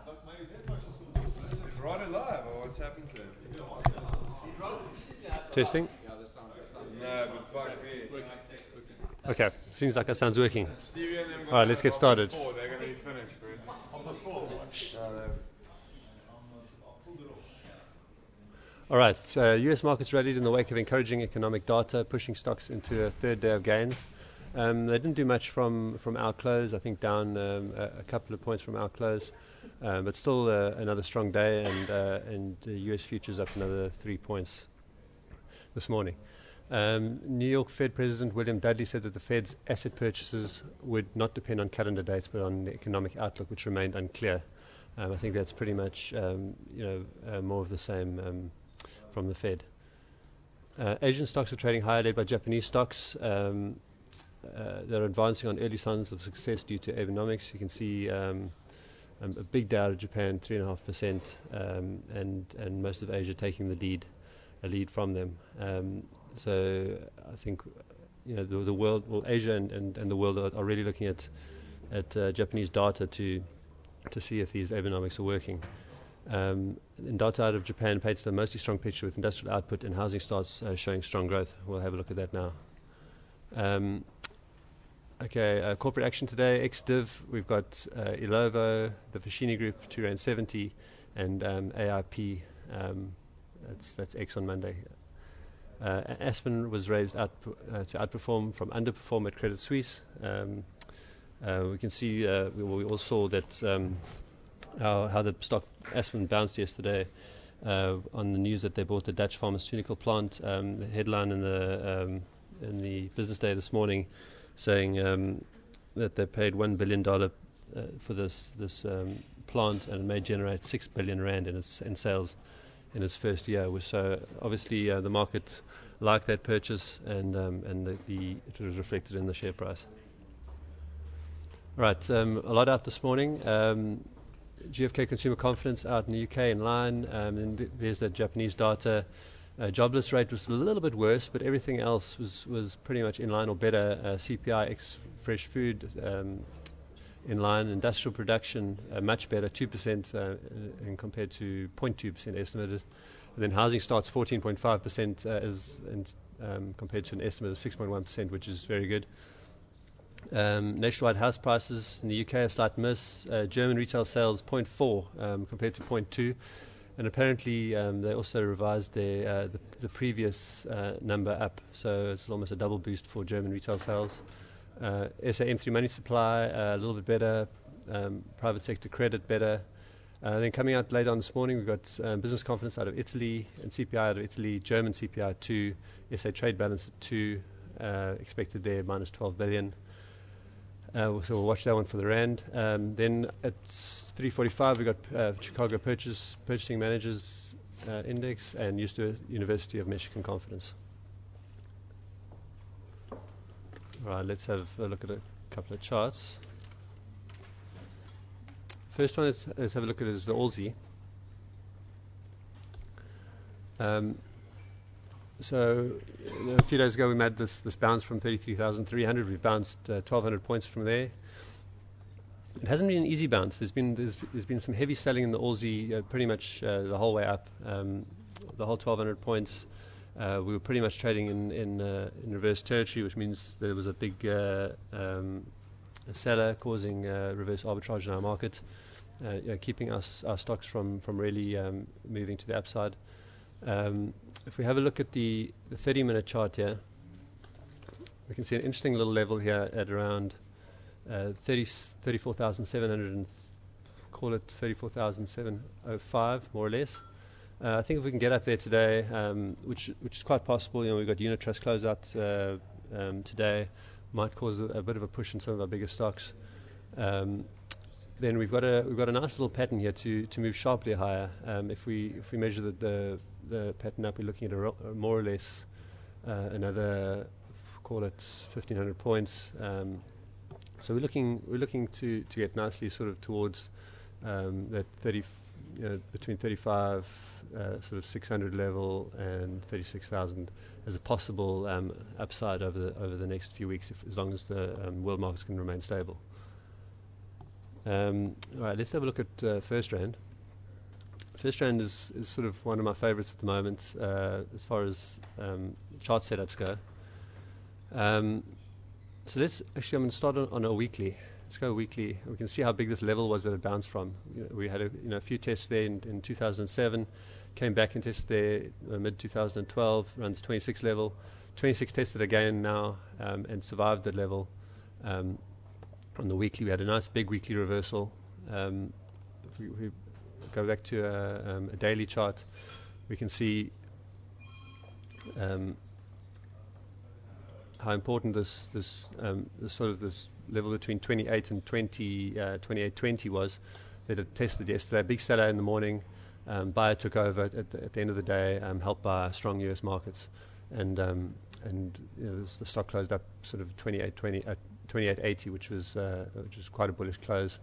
Is Ryder live or what's happened to him? Testing. No, but fuck me. Okay, seems like that sounds working. Stevie and them got Alright, let's get started. They're going to be finished, bro. Alright, US markets rallied in the wake of encouraging economic data, pushing stocks into a third day of gains. They didn't do much from our close, I think down a couple of points from our close, but still another strong day, and US futures up another 3 points this morning. New York Fed President William Dudley said that the Fed's asset purchases would not depend on calendar dates but on the economic outlook, which remained unclear. I think that's pretty much more of the same from the Fed. Asian stocks are trading higher led by Japanese stocks. They're advancing on early signs of success due to Abenomics. You can see a big day out of Japan, 3.5%, and most of Asia taking a lead from them. So I think the world, well, Asia and the world are really looking at Japanese data to see if these Abenomics are working. And data out of Japan paints a mostly strong picture with industrial output and housing starts showing strong growth. We'll have a look at that now. Corporate action today, ex-div, we've got Ilovo, the Fashini Group, $2.70, and AIP, that's X on Monday. Aspen was raised to outperform from underperform at Credit Suisse. We can see, we all saw that how the stock Aspen bounced yesterday on the news that they bought the Dutch pharmaceutical plant. The headline in the business day this morning saying that they paid $1 billion for this plant, and it may generate 6 billion rand in sales in its first year. So obviously the market liked that purchase, and it was reflected in the share price. Right, a lot out this morning. GfK consumer confidence out in the UK in line, and there's that Japanese data. Jobless rate was a little bit worse, but everything else was pretty much in line or better. CPI ex fresh food in line. Industrial production much better, 2% and compared to 0.2% estimated. And then housing starts 14.5% compared to an estimate of 6.1%, which is very good. Nationwide house prices in the UK a slight miss. German retail sales 0.4 compared to 0.2. And apparently they also revised the previous number up, so it's almost a double boost for German retail sales. SA M3 money supply a little bit better, private sector credit better. Then coming out later on this morning, we've got business confidence out of Italy and CPI out of Italy, German CPI at 2, SA trade balance at 2, expected there minus 12 billion. So we'll watch that one for the rand. Then at 3:45 we got Chicago Purchasing Managers Index and University of Michigan Confidence. Right, let's have a look at a couple of charts. First one let's have a look at is the Aussie. So a few days ago we made this bounce from 33,300. We've bounced 1,200 points from there. It hasn't been an easy bounce. There's been some heavy selling in the Aussie pretty much the whole way up. The whole 1,200 points. We were pretty much trading in reverse territory, which means there was a big seller causing reverse arbitrage in our market, keeping our stocks from really moving to the upside. If we have a look at the 30-minute chart here, we can see an interesting little level here at around 34,700 and call it 34,705 more or less. I think if we can get up there today, which is quite possible, we've got unit trust closeout today, might cause a bit of a push in some of our bigger stocks. Then we've got a nice little pattern here to move sharply higher. If we measure the pattern up, we're looking at more or less another, call it 1,500 points. So we're looking to get nicely sort of towards that 30, between 35 sort of 600 level and 36,000 as a possible upside over the next few weeks, as long as the world markets can remain stable. Right, let's have a look at First Rand. First Rand is sort of one of my favorites at the moment as far as chart setups go. So I'm going to start on a weekly. Let's go weekly. We can see how big this level was that it bounced from. We had a few tests there in 2007, came back and tested there mid 2012, around this 26 level. 26 tested again now and survived that level. On the weekly, we had a nice big weekly reversal. If we go back to a daily chart, we can see how important this sort of this level between 28 and 28.20 was that it tested yesterday. Big seller in the morning, buyer took over at the end of the day, helped by strong US markets, and the stock closed up sort of 28.80, which was quite a bullish close.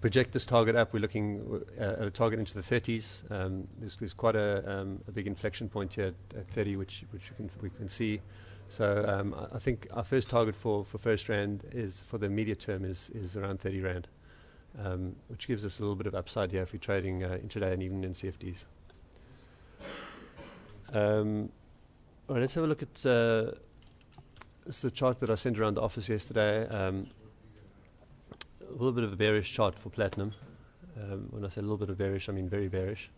Project this target up. We're looking at a target into the 30s. There's quite a big inflection point here at 30, which we can see. So I think our first target for First Rand is for the immediate term is around 30 Rand, which gives us a little bit of upside here if we're trading intraday and even in CFDs. All right, let's have a look at this is the chart that I sent around the office yesterday. A little bit of a bearish chart for platinum. When I say a little bit of bearish, I mean very bearish.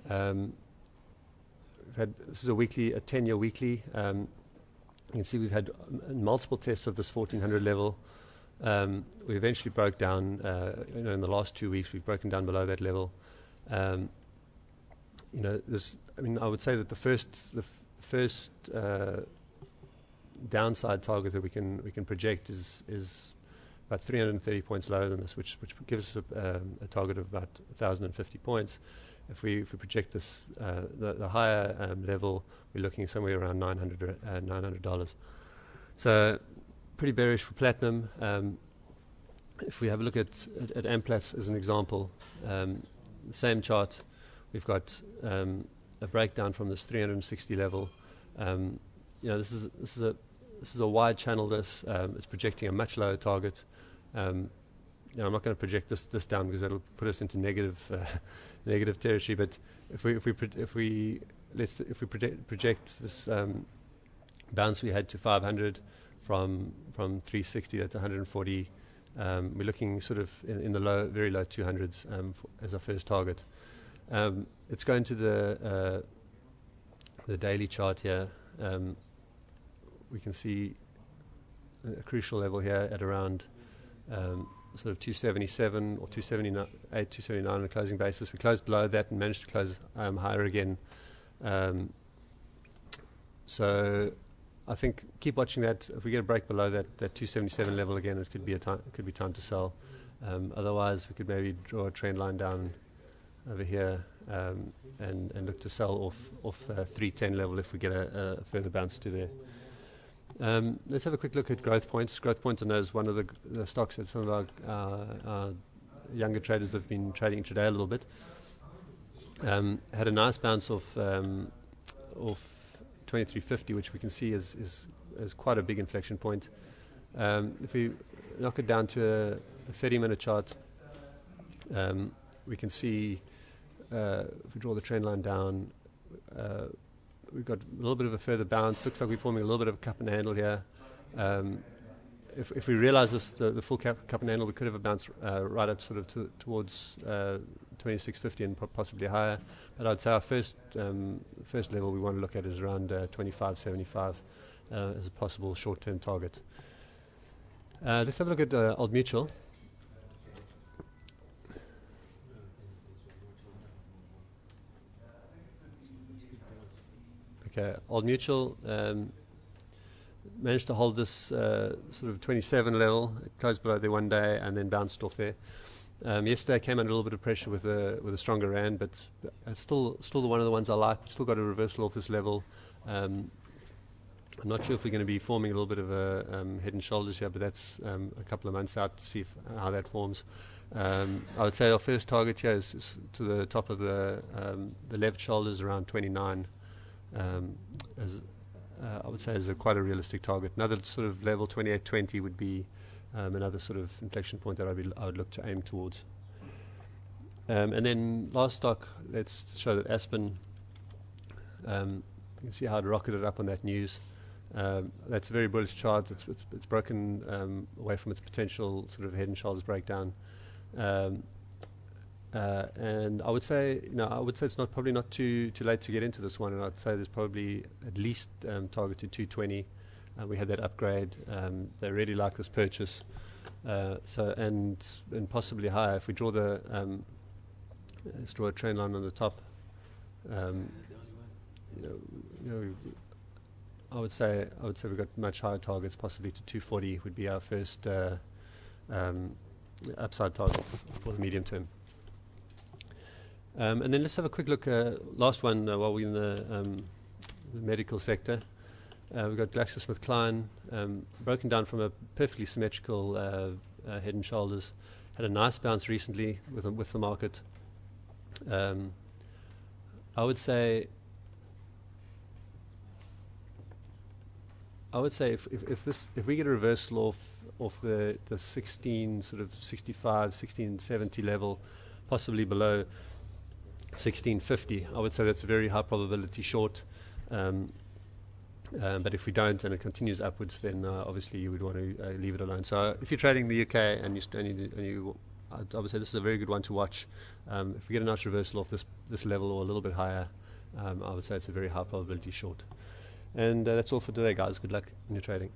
This is a 10-year weekly. You can see we've had multiple tests of this 1400 level. We eventually broke down. In the last 2 weeks, we've broken down below that level. I would say that the first downside target that we can project is about 330 points lower than this, which gives us a target of about 1,050 points. If we project this the higher level, we're looking somewhere around $900. So pretty bearish for platinum. If we have a look at Amplats as an example, the same chart, we've got a breakdown from this 360 level. This is a wide channel. It's projecting a much lower target. I'm not going to project this down because that'll put us into negative territory. But if we project this bounce we had to 500 from 360, that's 140. We're looking sort of in the very low 200s as our first target. Let's go into the daily chart here. We can see a crucial level here at around sort of 277 or 278, 279 on a closing basis. We closed below that and managed to close higher again. So I think keep watching that. If we get a break below that 277 level again, it could be time to sell. Otherwise, we could maybe draw a trend line down over here and look to sell off 310 level if we get a further bounce to there. Let's have a quick look at growth points. Growth points I know is one of the stocks that some of our younger traders have been trading today a little bit. Had a nice bounce off 2350, which we can see is quite a big inflection point. If we knock it down to a 30-minute chart, we can see if we draw the trend line down, we've got a little bit of a further bounce. Looks like we're forming a little bit of a cup and handle here. If we realize the full cup and handle, we could have a bounce right up sort of towards 2650 and possibly higher. But I'd say our first level we want to look at is around 2575 as a possible short-term target. Let's have a look at Old Mutual. Okay, Old Mutual managed to hold this sort of 27 level. It closed below there one day and then bounced off there. Yesterday came under a little bit of pressure with a stronger rand, but still one of the ones I like. Still got a reversal off this level. I'm not sure if we're going to be forming a little bit of a head and shoulders here, but that's a couple of months out to see how that forms. I would say our first target here is to the top of the left shoulders around 29. I would say is quite a realistic target. Another sort of level 28.20 would be another sort of inflection point that I would look to aim towards. And then last stock, let's show that Aspen. You can see how it rocketed up on that news. That's a very bullish chart. It's broken away from its potential sort of head and shoulders breakdown. And I would say, it's probably not too late to get into this one. And I'd say there's probably at least targeted 220. We had that upgrade. They really like this purchase. And possibly higher. If we draw let's draw a trend line on the top. I would say we've got much higher targets, possibly to 240 would be our first upside target for the medium term. And then let's have a quick look. Last one while we're in the medical sector. We've got GlaxoSmithKline, broken down from a perfectly symmetrical head and shoulders. Had a nice bounce recently with the market. I would say if we get a reversal off the 1670 level, possibly below 1650, I would say that's a very high probability short. But if we don't and it continues upwards, then obviously you would want to leave it alone. So if you're trading the UK I would say this is a very good one to watch. If we get a nice reversal off this level or a little bit higher, I would say it's a very high probability short. And that's all for today, guys. Good luck in your trading.